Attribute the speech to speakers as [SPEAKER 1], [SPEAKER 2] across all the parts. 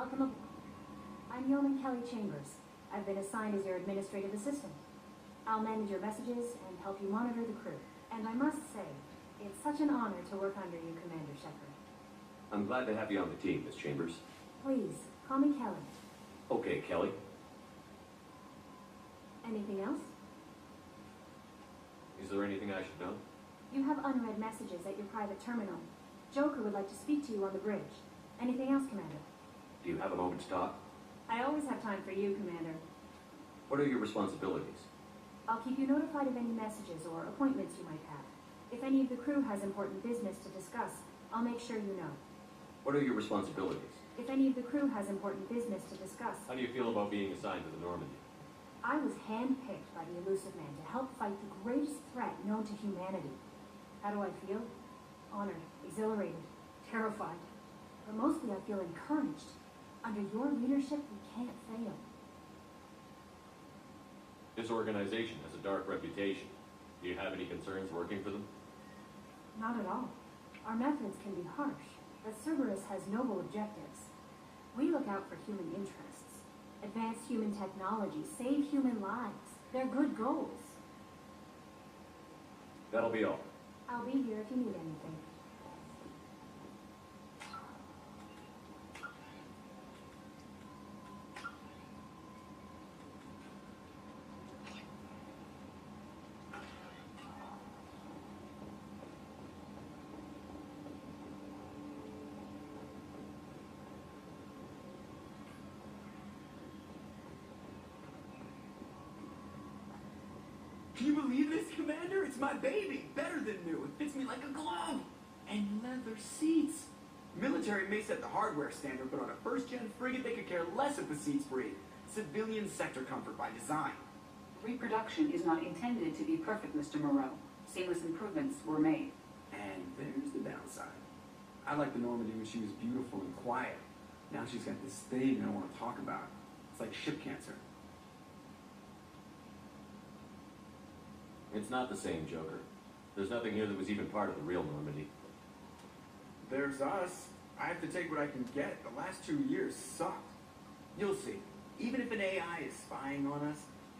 [SPEAKER 1] Welcome aboard. I'm Yeoman Kelly Chambers. I've been assigned as your administrative assistant. I'll manage your messages and help you monitor the crew. And I must say, it's such an honor to work under you, Commander Shepard.
[SPEAKER 2] I'm glad to have you on the team, Miss Chambers.
[SPEAKER 1] Please, call me Kelly.
[SPEAKER 2] Okay, Kelly.
[SPEAKER 1] Anything else?
[SPEAKER 2] Is there anything I should know?
[SPEAKER 1] You have unread messages at your private terminal. Joker would like to speak to you on the bridge. Anything else, Commander?
[SPEAKER 2] Do you have a moment to talk?
[SPEAKER 1] I always have time for you, Commander.
[SPEAKER 2] What are your responsibilities?
[SPEAKER 1] I'll keep you notified of any messages or appointments you might have. If any of the crew has important business to discuss, I'll make sure you know.
[SPEAKER 2] What are your responsibilities?
[SPEAKER 1] If any of the crew has important business to discuss...
[SPEAKER 2] How do you feel about being assigned to the Normandy?
[SPEAKER 1] I was handpicked by the Elusive Man to help fight the greatest threat known to humanity. How do I feel? Honored, exhilarated, terrified. But mostly I feel encouraged. Under your leadership, we can't fail.
[SPEAKER 2] This organization has a dark reputation. Do you have any concerns working for them?
[SPEAKER 1] Not at all. Our methods can be harsh, but Cerberus has noble objectives. We look out for human interests. Advance human technology, save human lives. They're good goals.
[SPEAKER 2] That'll be all.
[SPEAKER 1] I'll be here if you need anything.
[SPEAKER 3] Can you believe this, Commander? It's my baby. Better than new. It fits me like a glove. And leather seats. Military may set the hardware standard, but on a first-gen frigate, they could care less if the seats breathe. Civilian sector comfort by design.
[SPEAKER 4] Reproduction is not intended to be perfect, Mr. Moreau. Seamless improvements were made.
[SPEAKER 3] And there's the downside. I liked the Normandy when she was beautiful and quiet. Now she's got this thing I don't want to talk about. It's like ship cancer.
[SPEAKER 2] It's not the same, Joker. There's nothing here that was even part of the real Normandy.
[SPEAKER 3] There's us. I have to take what I can get. The last 2 years sucked. You'll see. Even if an AI is spying on us,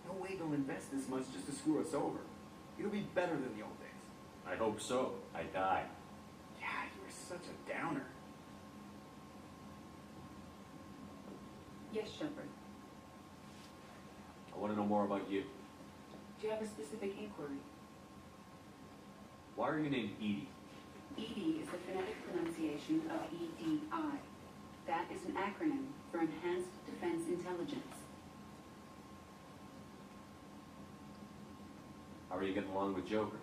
[SPEAKER 3] no way they'll invest this much just to screw us over. It'll be better than the old days.
[SPEAKER 2] I hope so. I die.
[SPEAKER 3] Yeah, you were such a downer.
[SPEAKER 4] Yes, Shepard.
[SPEAKER 2] I want to know more about you.
[SPEAKER 4] Do you have a specific inquiry?
[SPEAKER 2] Why are you named Edie?
[SPEAKER 4] EDI is the phonetic pronunciation of EDI. That is an acronym for Enhanced Defense Intelligence.
[SPEAKER 2] How are you getting along with Joker?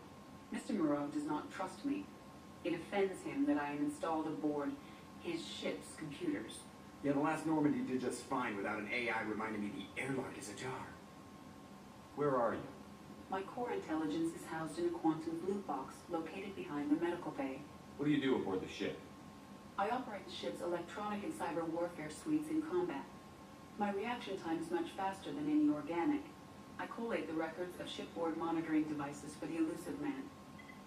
[SPEAKER 4] Mr. Moreau does not trust me. It offends him that I am installed aboard his ship's computers.
[SPEAKER 3] Yeah, the last Normandy did just fine without an AI reminding me the airlock is ajar.
[SPEAKER 2] Where are you?
[SPEAKER 4] My core intelligence is housed in a quantum blue box located behind the medical bay.
[SPEAKER 2] What do you do aboard the ship?
[SPEAKER 4] I operate the ship's electronic and cyber warfare suites in combat. My reaction time is much faster than any organic. I collate the records of shipboard monitoring devices for the Elusive Man.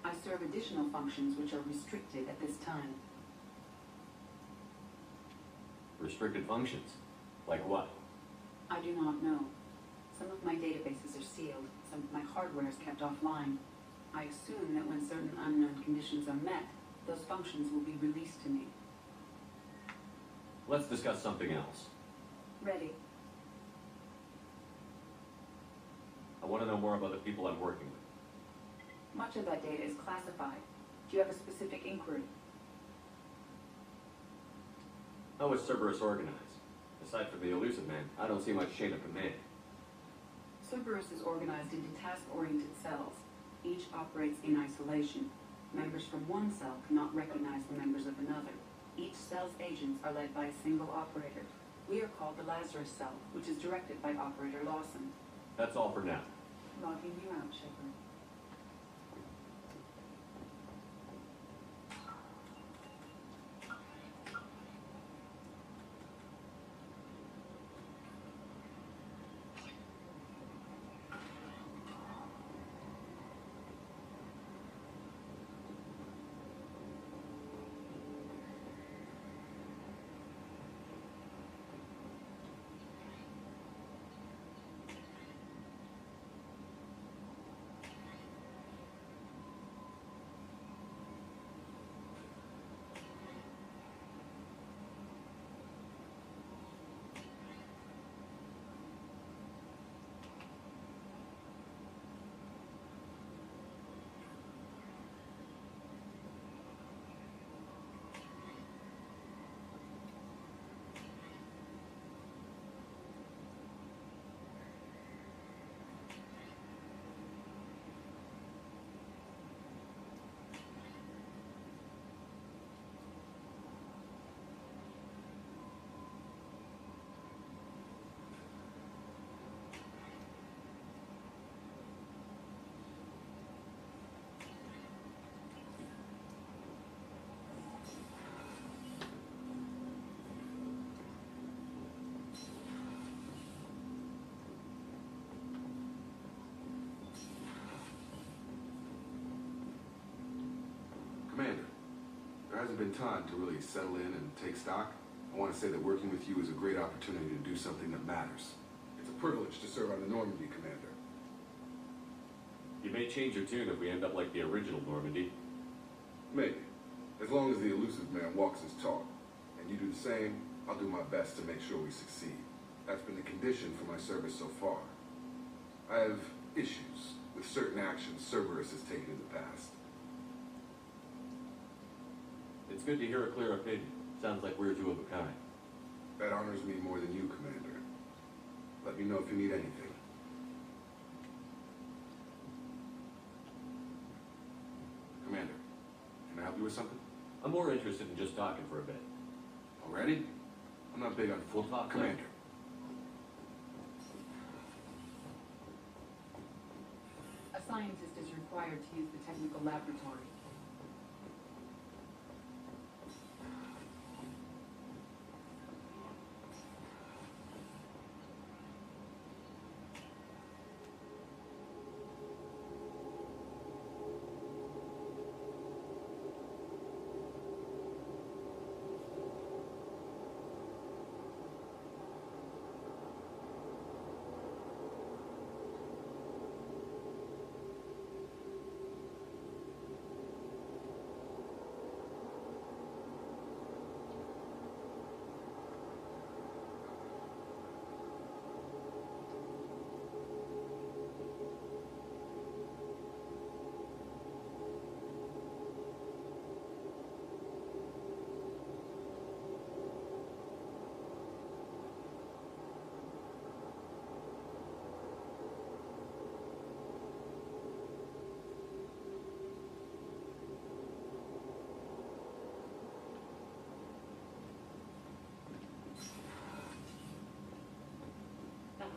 [SPEAKER 4] I serve additional functions which are restricted at this time.
[SPEAKER 2] Restricted functions? Like what?
[SPEAKER 4] I do not know. Some of my databases are sealed. Some of my hardware is kept offline. I assume that when certain unknown conditions are met, those functions will be released to me.
[SPEAKER 2] Let's discuss something else.
[SPEAKER 4] Ready.
[SPEAKER 2] I want to know more about the people I'm working with.
[SPEAKER 4] Much of that data is classified. Do you have a specific inquiry?
[SPEAKER 2] How is Cerberus organized? Aside from the Elusive Man, I don't see much chain of command.
[SPEAKER 4] Cerberus is organized into task-oriented cells. Each operates in isolation. Members from one cell cannot recognize the members of another. Each cell's agents are led by a single operator. We are called the Lazarus cell, which is directed by Operator Lawson.
[SPEAKER 2] That's all for now.
[SPEAKER 4] Logging you out, Shepard.
[SPEAKER 5] Commander, there hasn't been time to really settle in and take stock. I want to say that working with you is a great opportunity to do something that matters. It's a privilege to serve on the Normandy, Commander.
[SPEAKER 2] You may change your tune if we end up like the original Normandy.
[SPEAKER 5] Maybe. As long as the elusive man walks his talk, and you do the same, I'll do my best to make sure we succeed. That's been the condition for my service so far. I have issues with certain actions Cerberus has taken in the past.
[SPEAKER 2] It's good to hear a clear opinion. Sounds like we're two of a kind.
[SPEAKER 5] That honors me more than you, Commander. Let me know if you need anything. Commander, can I help you with something?
[SPEAKER 2] I'm more interested in just talking for a bit.
[SPEAKER 5] Already? I'm not big on
[SPEAKER 2] We'll talk later.
[SPEAKER 5] Commander.
[SPEAKER 4] A scientist is required to use the technical laboratory.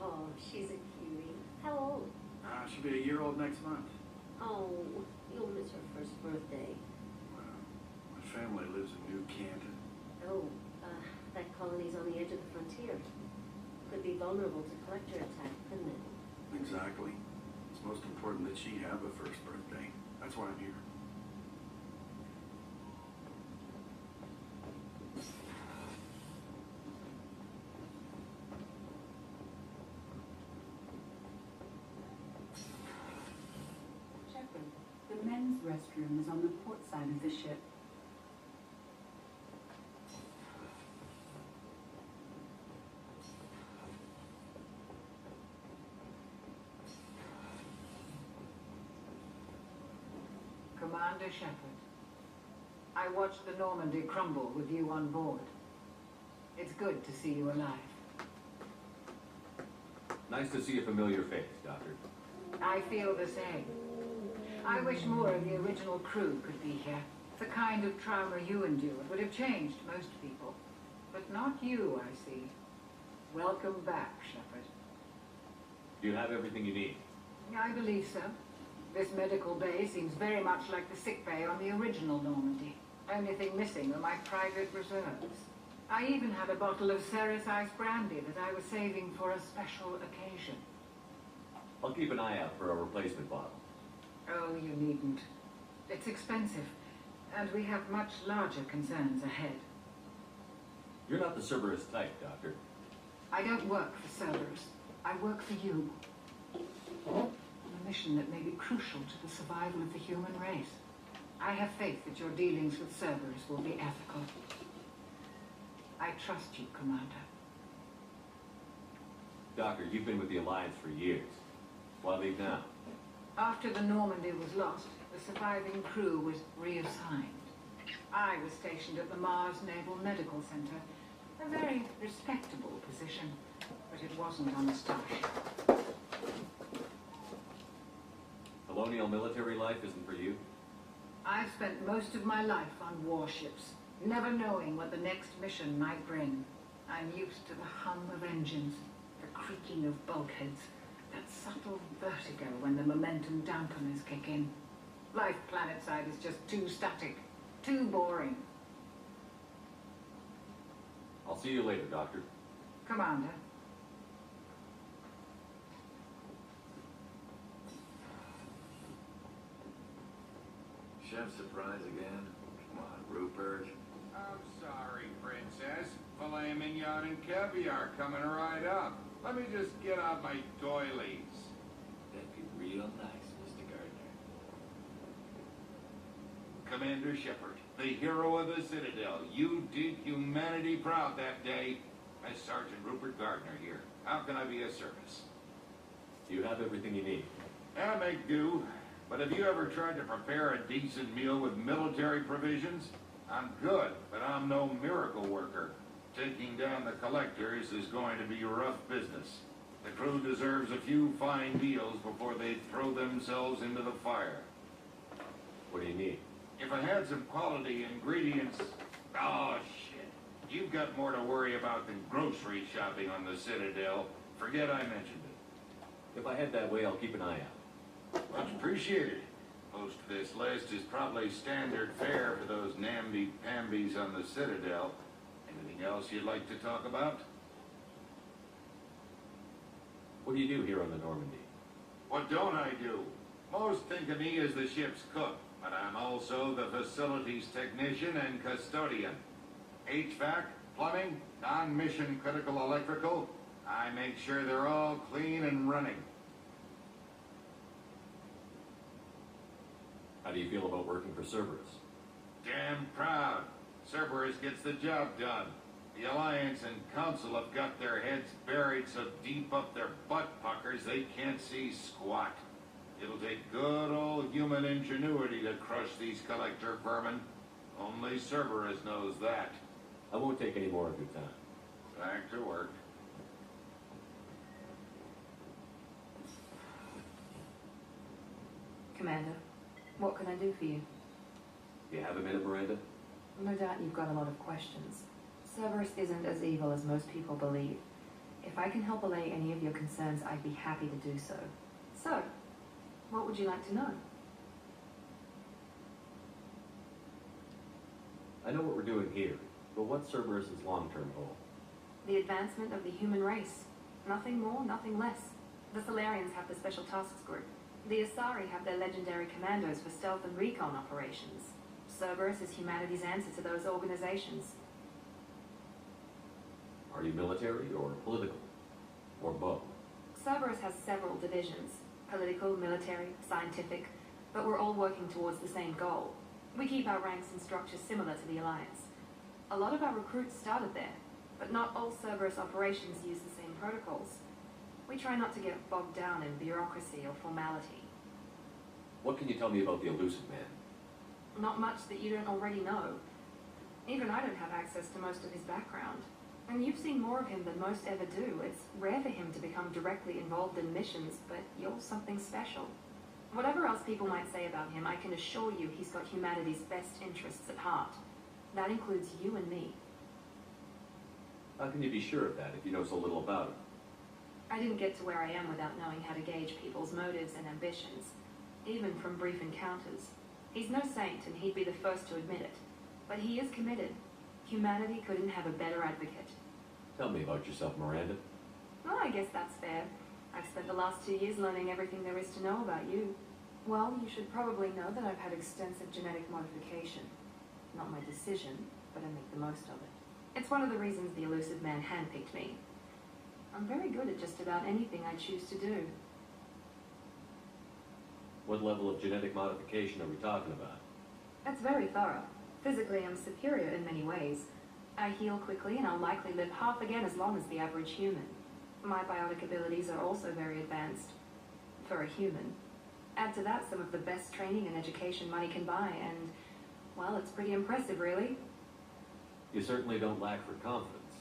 [SPEAKER 6] Oh, she's a cutie. How old?
[SPEAKER 3] She'll be a year old next month.
[SPEAKER 6] Oh, you'll miss her first birthday.
[SPEAKER 3] Well, my family lives in New Canton.
[SPEAKER 6] Oh, that colony's on the edge of the frontier. Could be vulnerable to collector attack, couldn't it?
[SPEAKER 3] Exactly. It's most important that she have a first birthday. That's why I'm here.
[SPEAKER 4] Shepard, the men's restroom is on the port side of the ship.
[SPEAKER 7] Commander Shepard, I watched the Normandy crumble with you on board. It's good to see you alive.
[SPEAKER 2] Nice to see a familiar face, Doctor.
[SPEAKER 7] I feel the same. I wish more of the original crew could be here. The kind of trauma you endured would have changed most people. But not you, I see. Welcome back, Shepard.
[SPEAKER 2] Do you have everything you need?
[SPEAKER 7] I believe so. This medical bay seems very much like the sick bay on the original Normandy. Only thing missing are my private reserves. I even had a bottle of Ceres Ice brandy that I was saving for a special occasion.
[SPEAKER 2] I'll keep an eye out for a replacement bottle.
[SPEAKER 7] Oh, you needn't. It's expensive, and we have much larger concerns ahead.
[SPEAKER 2] You're not the Cerberus type, Doctor.
[SPEAKER 7] I don't work for Cerberus. I work for you. On a mission that may be crucial to the survival of the human race. I have faith that your dealings with Cerberus will be ethical. I trust you, Commander.
[SPEAKER 2] Doctor, you've been with the Alliance for years. Why leave now?
[SPEAKER 7] After the Normandy was lost, the surviving crew was reassigned. I was stationed at the Mars Naval Medical Center, a very respectable position, but it wasn't on a starship.
[SPEAKER 2] Colonial military life isn't for you?
[SPEAKER 7] I've spent most of my life on warships, never knowing what the next mission might bring. I'm used to the hum of engines, the creaking of bulkheads, that subtle vertigo when the momentum dampeners kick in. Life planetside is just too static, too boring.
[SPEAKER 2] I'll see you later, Doctor.
[SPEAKER 7] Commander.
[SPEAKER 8] chef surprise again? Come on, Rupert.
[SPEAKER 9] I'm sorry, Princess. Filet mignon and caviar coming right up. Let me just get out my doilies.
[SPEAKER 8] That'd be real nice, Mr. Gardner.
[SPEAKER 9] Commander Shepard, the hero of the Citadel. You did humanity proud that day. As Sergeant Rupert Gardner here. How can I be of service?
[SPEAKER 2] You have everything you need.
[SPEAKER 9] I make do. But have you ever tried to prepare a decent meal with military provisions? I'm good, but I'm no miracle worker. Taking down the collectors is going to be rough business. The crew deserves a few fine meals before they throw themselves into the fire.
[SPEAKER 2] What do you need?
[SPEAKER 9] If I had some quality ingredients... Oh, shit. You've got more to worry about than grocery shopping on the Citadel. Forget I mentioned it.
[SPEAKER 2] If I head that way, I'll keep an eye out.
[SPEAKER 9] Much appreciated. Most of this list is probably standard fare for those namby-pambies on the Citadel. Anything else you'd like to talk about?
[SPEAKER 2] What do you do here on the Normandy?
[SPEAKER 9] What don't I do? Most think of me as the ship's cook, but I'm also the facilities technician and custodian. HVAC, plumbing, non-mission critical electrical. I make sure they're all clean and running.
[SPEAKER 2] How do you feel about working for Cerberus?
[SPEAKER 9] Damn proud. Cerberus gets the job done. The Alliance and Council have got their heads buried so deep up their butt puckers they can't see squat. It'll take good old human ingenuity to crush these collector vermin. Only Cerberus knows that.
[SPEAKER 2] I won't take any more of your time.
[SPEAKER 9] Back to work.
[SPEAKER 10] Commander, what can I do for you?
[SPEAKER 2] You have a minute, Miranda?
[SPEAKER 10] No doubt you've got a lot of questions. Cerberus isn't as evil as most people believe. If I can help allay any of your concerns, I'd be happy to do so. So, what would you like to know?
[SPEAKER 2] I know what we're doing here, but what's Cerberus's long-term goal?
[SPEAKER 10] The advancement of the human race. Nothing more, nothing less. The Solarians have the Special Tasks Group. The Asari have their legendary commandos for stealth and recon operations. Cerberus is humanity's answer to those organizations.
[SPEAKER 2] Are you military or political? Or both?
[SPEAKER 10] Cerberus has several divisions. Political, military, scientific, but we're all working towards the same goal. We keep our ranks and structures similar to the Alliance. A lot of our recruits started there, but not all Cerberus operations use the same protocols. We try not to get bogged down in bureaucracy or formality.
[SPEAKER 2] What can you tell me about the Elusive Man?
[SPEAKER 10] Not much that you don't already know. Even I don't have access to most of his background. And you've seen more of him than most ever do. It's rare for him to become directly involved in missions, but you're something special. Whatever else people might say about him, I can assure you he's got humanity's best interests at heart. That includes you and me.
[SPEAKER 2] How can you be sure of that if you know so little about him?
[SPEAKER 10] I didn't get to where I am without knowing how to gauge people's motives and ambitions, even from brief encounters. He's no saint, and he'd be the first to admit it. But he is committed. Humanity couldn't have a better advocate.
[SPEAKER 2] Tell me about yourself, Miranda.
[SPEAKER 10] Well, I guess that's fair. I've spent the last 2 years learning everything there is to know about you. Well, you should probably know that I've had extensive genetic modification. Not my decision, but I make the most of it. It's one of the reasons the Elusive Man handpicked me. I'm very good at just about anything I choose to do.
[SPEAKER 2] What level of genetic modification are we talking about?
[SPEAKER 10] That's very thorough. Physically, I'm superior in many ways. I heal quickly, and I'll likely live half again as long as the average human. My biotic abilities are also very advanced. For a human. Add to that some of the best training and education money can buy, and, well, it's pretty impressive, really.
[SPEAKER 2] You certainly don't lack for confidence.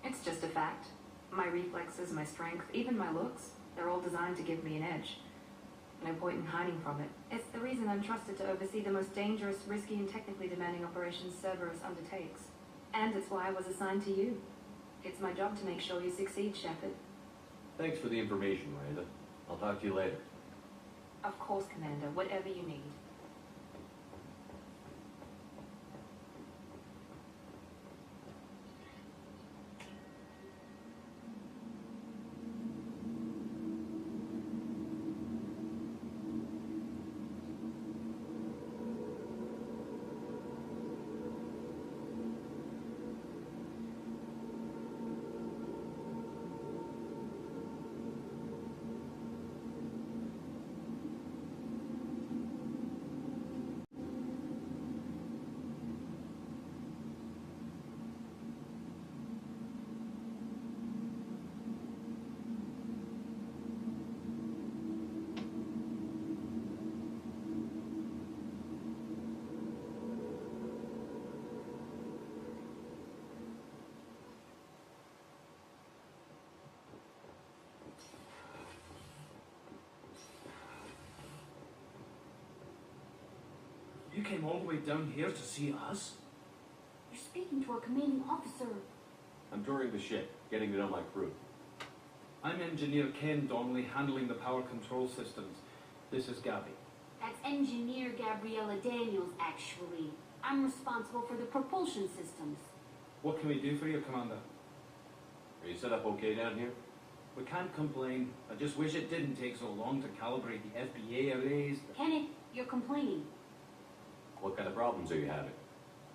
[SPEAKER 10] It's just a fact. My reflexes, my strength, even my looks, they're all designed to give me an edge. No point in hiding from it. It's the reason I'm trusted to oversee the most dangerous, risky, and technically demanding operations Cerberus undertakes. And it's why I was assigned to you. It's my job to make sure you succeed, Shepard.
[SPEAKER 2] Thanks for the information, Miranda. I'll talk to you later.
[SPEAKER 10] Of course, Commander. Whatever you need.
[SPEAKER 11] came all the way down here to see us?
[SPEAKER 1] You're speaking to our commanding officer.
[SPEAKER 2] I'm touring the ship, getting to know my crew.
[SPEAKER 11] I'm Engineer Ken Donnelly, handling the power control systems. This is Gabby.
[SPEAKER 1] That's Engineer Gabriella Daniels, actually. I'm responsible for the propulsion systems.
[SPEAKER 11] What can we do for you, Commander?
[SPEAKER 2] Are you set up okay down here?
[SPEAKER 11] We can't complain. I just wish it didn't take so long to calibrate the FBA arrays.
[SPEAKER 1] Kenneth, you're complaining.
[SPEAKER 2] What kind of problems are you having?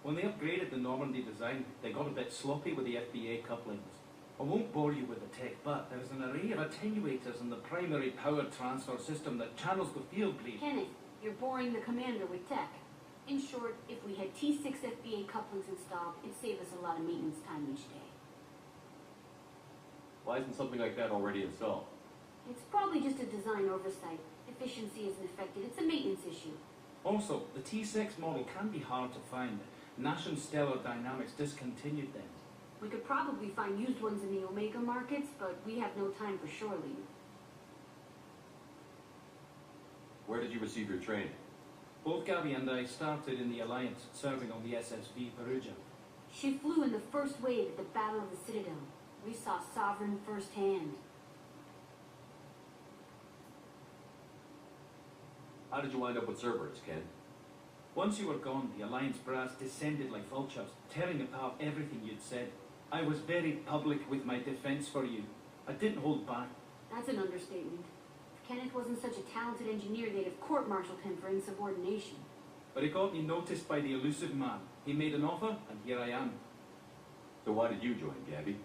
[SPEAKER 11] When they upgraded the Normandy design, they got a bit sloppy with the FBA couplings. I won't bore you with the tech, but there's an array of attenuators in the primary power transfer system that channels the field bleed.
[SPEAKER 1] Kenneth, you're boring the commander with tech. In short, if we had T6 FBA couplings installed, it'd save us a lot of maintenance time each day.
[SPEAKER 2] Why isn't something like that already installed?
[SPEAKER 1] It's probably just a design oversight. Efficiency isn't affected. It's a maintenance issue.
[SPEAKER 11] Also, the T6 model can be hard to find. Nash and Stellar Dynamics discontinued them.
[SPEAKER 1] We could probably find used ones in the Omega markets, but we have no time for shore leave.
[SPEAKER 2] Where did you receive your training?
[SPEAKER 11] Both Gabby and I started in the Alliance, serving on the SSV Perugia.
[SPEAKER 1] She flew in the first wave at the Battle of the Citadel. We saw Sovereign firsthand.
[SPEAKER 2] How did you wind up with Cerberus, Ken?
[SPEAKER 11] Once you were gone, the Alliance brass descended like vultures, tearing apart everything you'd said. I was very public with my defense for you. I didn't hold back.
[SPEAKER 1] That's an understatement. If Kenneth wasn't such a talented engineer, they'd have court-martialed him for insubordination.
[SPEAKER 11] But it got me noticed by the elusive man. He made an offer, and here I am.
[SPEAKER 2] So why did you join, Gabby?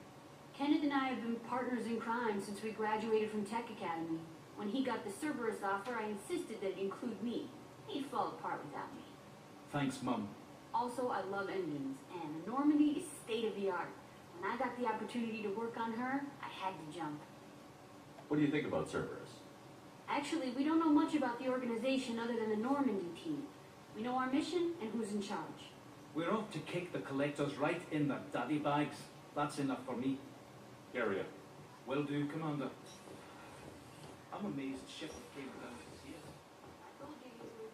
[SPEAKER 1] Kenneth and I have been partners in crime since we graduated from Tech Academy. When he got the Cerberus offer, I insisted that it include me. He'd fall apart without me.
[SPEAKER 11] Thanks, Mum.
[SPEAKER 1] Also, I love engines, and the Normandy is state-of-the-art. When I got the opportunity to work on her, I had to jump.
[SPEAKER 2] What do you think about Cerberus?
[SPEAKER 1] Actually, we don't know much about the organization other than the Normandy team. We know our mission and who's in charge.
[SPEAKER 11] We're off to kick the collectors right in their daddy bags. That's enough for me.
[SPEAKER 2] Carry on.
[SPEAKER 11] Will do, Commander. I'm amazed ship came down to see us.
[SPEAKER 1] I told you you would.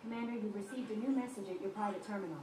[SPEAKER 1] Commander, you received a new message at your private terminal.